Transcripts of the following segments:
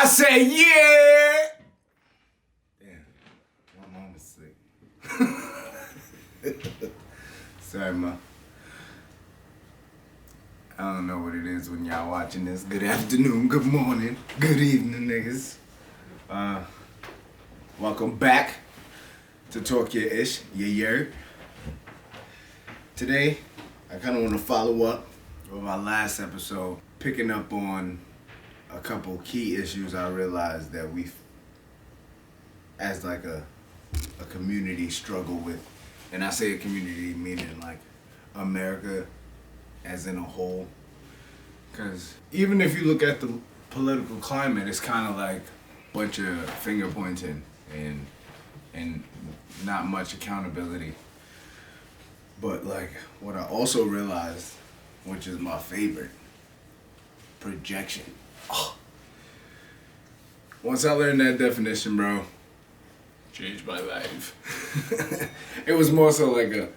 say yeah. Damn, my mom is sick. Sorry, ma. I don't know what it is when y'all watching this. Good afternoon, good morning, good evening, niggas. Welcome back to Talk Your Ish, yeah. Today, I kind of want to follow up with our last episode, picking up on a couple key issues I realized that we, as like a community, struggle with. And I say a community meaning like America as in a whole. Because even if you look at the political climate, it's kind of like a bunch of finger pointing and not much accountability. But like what I also realized, which is my favorite, projection. Oh. Once I learned that definition, bro, changed my life. It was more so like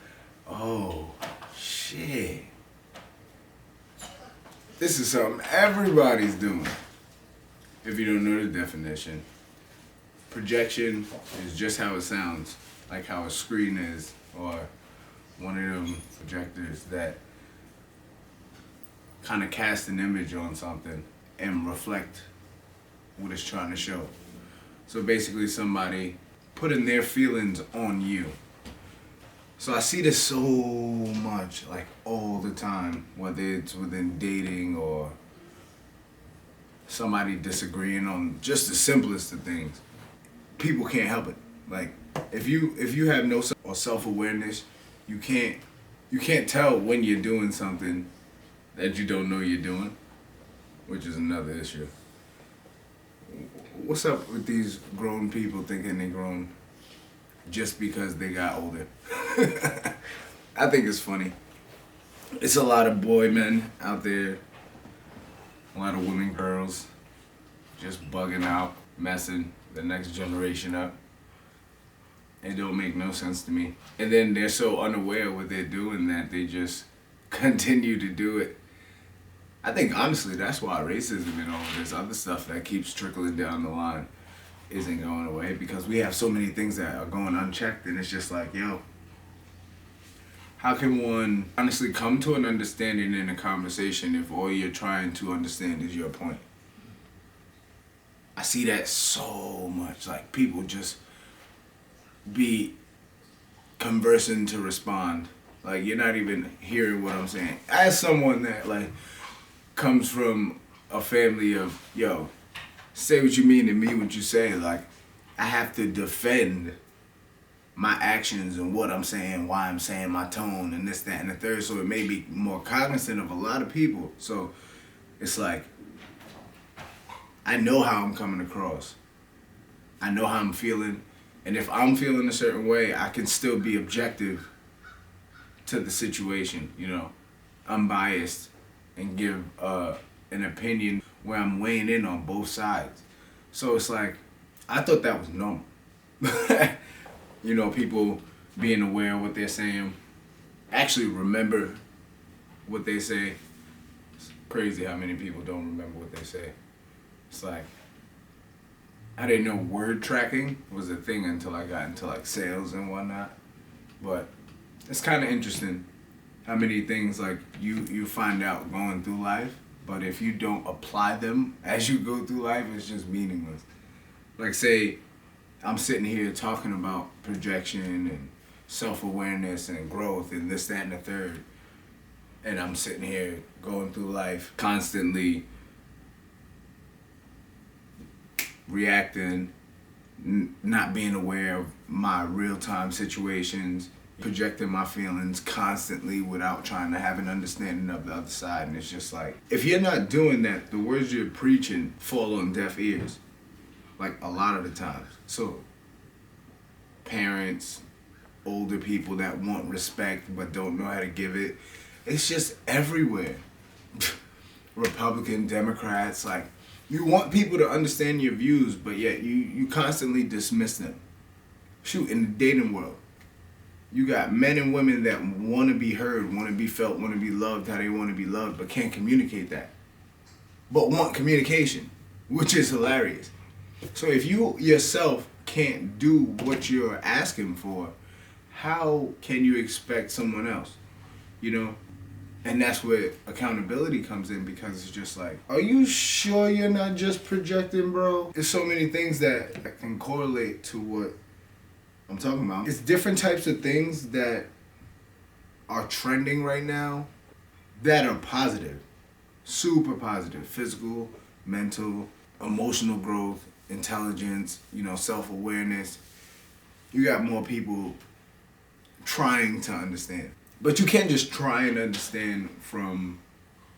oh shit. This is something everybody's doing. If you don't know the definition, projection is just how it sounds, like how a screen is, or one of them projectors that kind of cast an image on something and reflect what it's trying to show. So basically somebody putting their feelings on you. So I see this so much, like all the time, whether it's within dating or somebody disagreeing on just the simplest of things. People can't help it. Like if you have no self-awareness, you can't tell when you're doing something that you don't know you're doing, which is another issue. What's up with these grown people thinking they're grown just because they got older? I think it's funny. It's a lot of boy men out there, a lot of women, girls, just bugging out, messing the next generation up. It don't make no sense to me. And then they're so unaware of what they're doing that they just continue to do it. I think honestly that's why racism and all this other stuff that keeps trickling down the line isn't going away, because we have so many things that are going unchecked, and it's just like, yo, how can one honestly come to an understanding in a conversation if all you're trying to understand is your point? I see that so much. Like people just be conversing to respond. Like you're not even hearing what I'm saying. As someone that like comes from a family of, yo, say what you mean and mean what you say, like I have to defend my actions and what I'm saying, why I'm saying, my tone and this, that, and the third. So it may be more cognizant of a lot of people. So it's like I know how I'm coming across. I know how I'm feeling. And if I'm feeling a certain way, I can still be objective to the situation, you know, unbiased, and give an opinion where I'm weighing in on both sides. So it's like, I thought that was normal. You know, people being aware of what they're saying, actually remember what they say. It's crazy how many people don't remember what they say. It's like, I didn't know word tracking was a thing until I got into like sales and whatnot. But it's kind of interesting how many things like you find out going through life, but if you don't apply them as you go through life, it's just meaningless. Like say, I'm sitting here talking about projection and self-awareness and growth and this, that, and the third, and I'm sitting here going through life constantly reacting, not being aware of my real-time situations, projecting my feelings constantly without trying to have an understanding of the other side. And it's just like, if you're not doing that, the words you're preaching fall on deaf ears, like a lot of the times. So parents, older people that want respect but don't know how to give it, it's just everywhere. Republican, Democrats, like, you want people to understand your views, but yet you constantly dismiss them. Shoot, in the dating world, you got men and women that want to be heard, want to be felt, want to be loved how they want to be loved, but can't communicate that. But want communication. which is hilarious. So if you yourself can't do what you're asking for, how can you expect someone else? You know? And that's where accountability comes in, because it's just like, are you sure you're not just projecting, bro? There's so many things that can correlate to what I'm talking about. It's different types of things that are trending right now that are positive, super positive: physical, mental, emotional growth, intelligence, self-awareness. You got more people trying to understand. But you can't just try and understand from,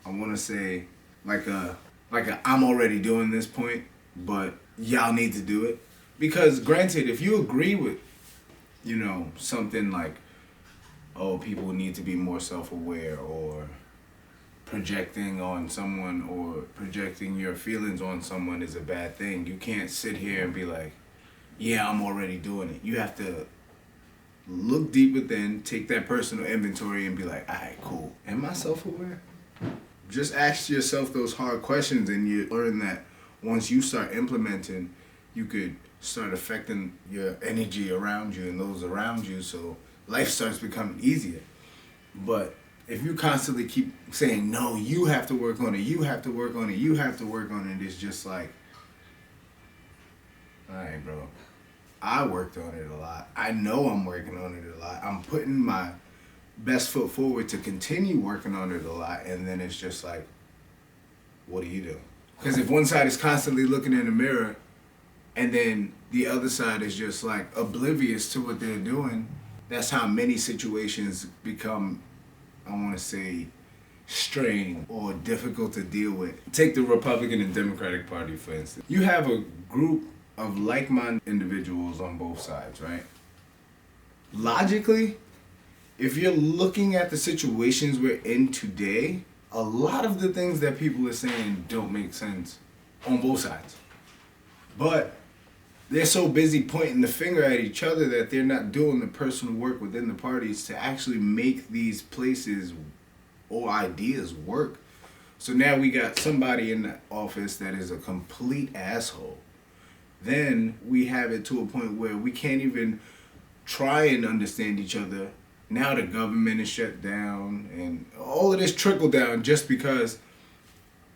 I want to say, like a I'm already doing this point, but y'all need to do it. Because granted, if you agree with, something like, oh, people need to be more self-aware, or projecting on someone or projecting your feelings on someone is a bad thing, you can't sit here and be like, yeah, I'm already doing it. You have to look deep within, take that personal inventory and be like, all right, cool. Am I self-aware? Just ask yourself those hard questions, and you learn that once you start implementing, you could start affecting your energy around you and those around you, so life starts becoming easier. But if you constantly keep saying, no, you have to work on it, you have to work on it, you have to work on it, it's just like, all right, bro. I worked on it a lot. I know I'm working on it a lot. I'm putting my best foot forward to continue working on it a lot. And then it's just like, what do you do? Because if one side is constantly looking in the mirror and then the other side is just like oblivious to what they're doing, that's how many situations become, I want to say, strained or difficult to deal with. Take the Republican and Democratic Party, for instance. You have a group of like-minded individuals on both sides, right? Logically, if you're looking at the situations we're in today, a lot of the things that people are saying don't make sense on both sides. But they're so busy pointing the finger at each other that they're not doing the personal work within the parties to actually make these places or ideas work. So now we got somebody in the office that is a complete asshole. Then we have it to a point where we can't even try and understand each other. Now the government is shut down and all of this trickle down just because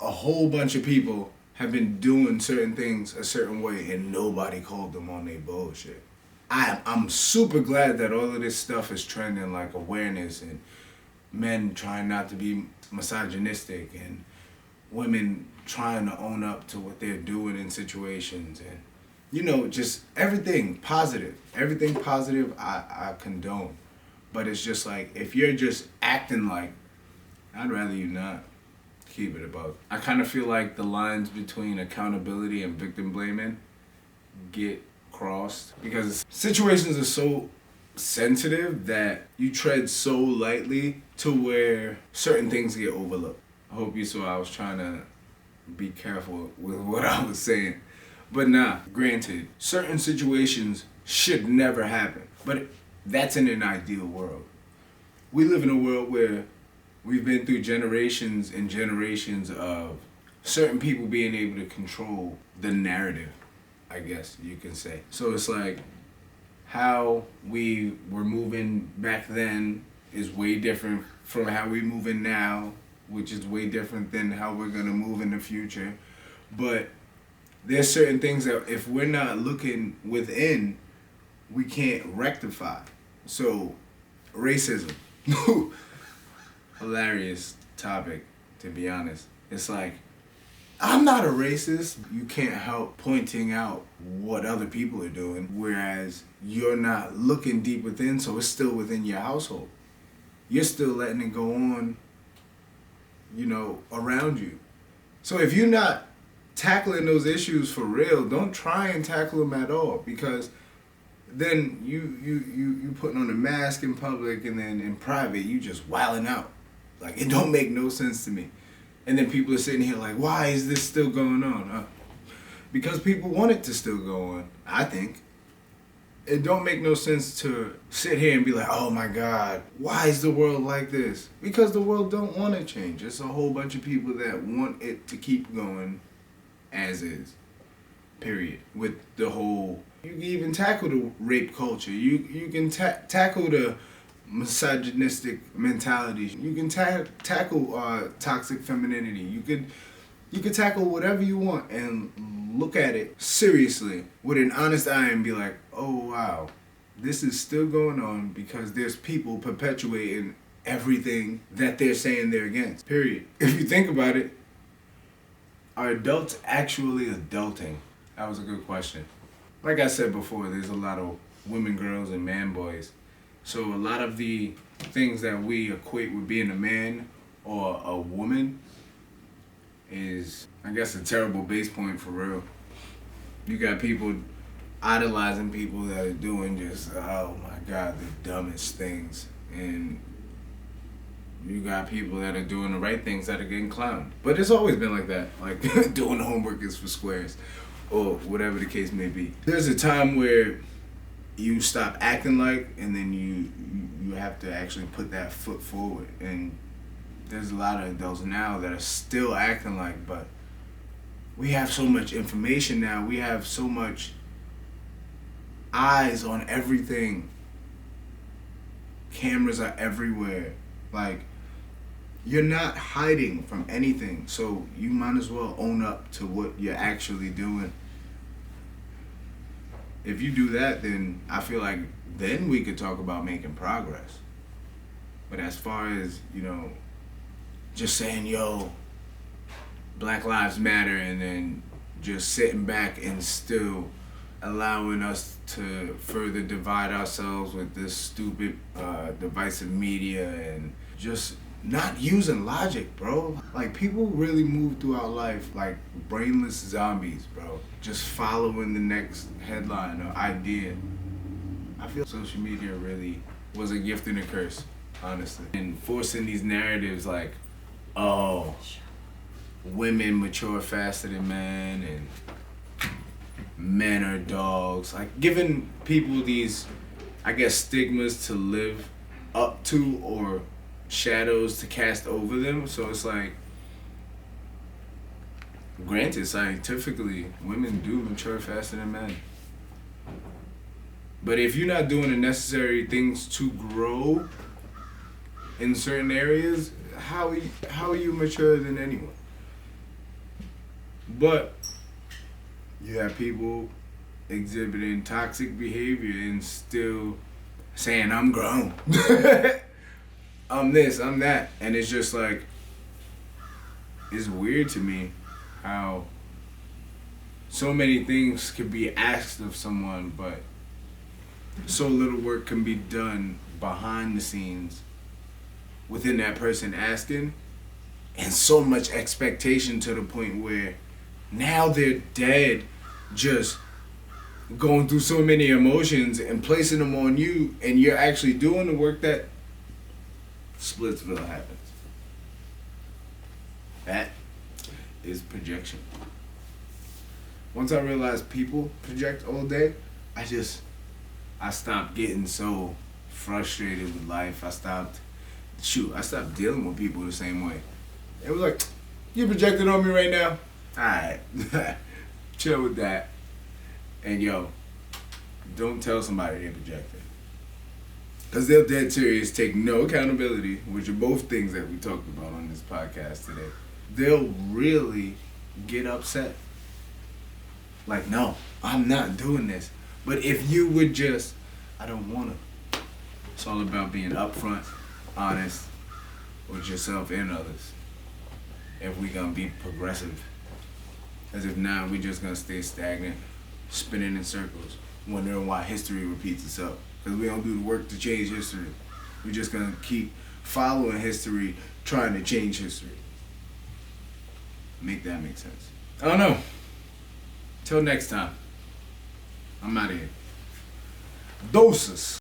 a whole bunch of people have been doing certain things a certain way and nobody called them on their bullshit. I'm super glad that all of this stuff is trending, like awareness and men trying not to be misogynistic and women trying to own up to what they're doing in situations, and just everything positive. Everything positive I condone. But it's just like, if you're just acting like, I'd rather you not keep it about. I kind of feel like the lines between accountability and victim blaming get crossed because situations are so sensitive that you tread so lightly to where certain things get overlooked. I hope you saw I was trying to be careful with what I was saying. But nah, granted, certain situations should never happen. But that's in an ideal world. We live in a world where we've been through generations and generations of certain people being able to control the narrative, I guess you can say. So it's like how we were moving back then is way different from how we moving now, which is way different than how we're gonna move in the future. But there's certain things that if we're not looking within, we can't rectify. So, racism. Hilarious topic, to be honest. It's like, I'm not a racist. You can't help pointing out what other people are doing, whereas you're not looking deep within, so it's still within your household. You're still letting it go on, around you. So if you're not tackling those issues for real, don't try and tackle them at all, because then you putting on a mask in public, and then in private you just wilding out. Like, it don't make no sense to me. And then people are sitting here like, why is this still going on? Because people want it to still go on, I think. It don't make no sense to sit here and be like, oh my God, why is the world like this? Because the world don't want to change. It's a whole bunch of people that want it to keep going as is. Period. With the whole, you can even tackle the rape culture. You can tackle the misogynistic mentalities. You can tackle toxic femininity. You could tackle whatever you want and look at it seriously with an honest eye and be like, oh wow, this is still going on because there's people perpetuating everything that they're saying they're against. Period. If you think about it, are adults actually adulting? That was a good question. Like I said before, there's a lot of women, girls, and man boys. So a lot of the things that we equate with being a man or a woman is, I guess, a terrible base point for real. You got people idolizing people that are doing just, oh my God, the dumbest things. And you got people that are doing the right things that are getting clowned. But it's always been like that. Like, doing the homework is for squares, or whatever the case may be. There's a time where you stop acting like, and then you have to actually put that foot forward. And there's a lot of adults now that are still acting like, but we have so much information now. We have so much eyes on everything. Cameras are everywhere. Like, you're not hiding from anything, so you might as well own up to what you're actually doing. If you do that, then I feel like then we could talk about making progress. But as far as, just saying, yo, Black Lives Matter, and then just sitting back and still allowing us to further divide ourselves with this stupid divisive media and just not using logic, bro. Like, people really move throughout life like brainless zombies, bro. Just following the next headline or idea. I feel social media really was a gift and a curse, honestly. And forcing these narratives like, oh, women mature faster than men and men are dogs. Like, giving people these, I guess, stigmas to live up to or shadows to cast over them. So it's like, granted, scientifically, women do mature faster than men. But if you're not doing the necessary things to grow in certain areas, how are you mature than anyone? But you have people exhibiting toxic behavior and still saying, I'm grown. I'm this, I'm that. And it's just like, it's weird to me how so many things could be asked of someone, but so little work can be done behind the scenes within that person asking, and so much expectation to the point where now they're dead, just going through so many emotions and placing them on you, and you're actually doing the work that Splitsville happens. That is projection. Once I realized people project all day, I stopped getting so frustrated with life. I stopped dealing with people the same way. It was like, you projecting on me right now? Alright. Chill with that. And yo, don't tell somebody they're projecting. Because they'll dead serious take no accountability, which are both things that we talked about on this podcast today. They'll really get upset. Like, no, I'm not doing this. But if you would just, I don't want to. It's all about being upfront, honest with yourself and others. If we gonna be progressive. As if now we just gonna stay stagnant, spinning in circles, wondering why history repeats itself. Because we don't do the work to change history. We're just gonna keep following history, trying to change history. Make that make sense. I don't know. Till next time. I'm out of here. Doses.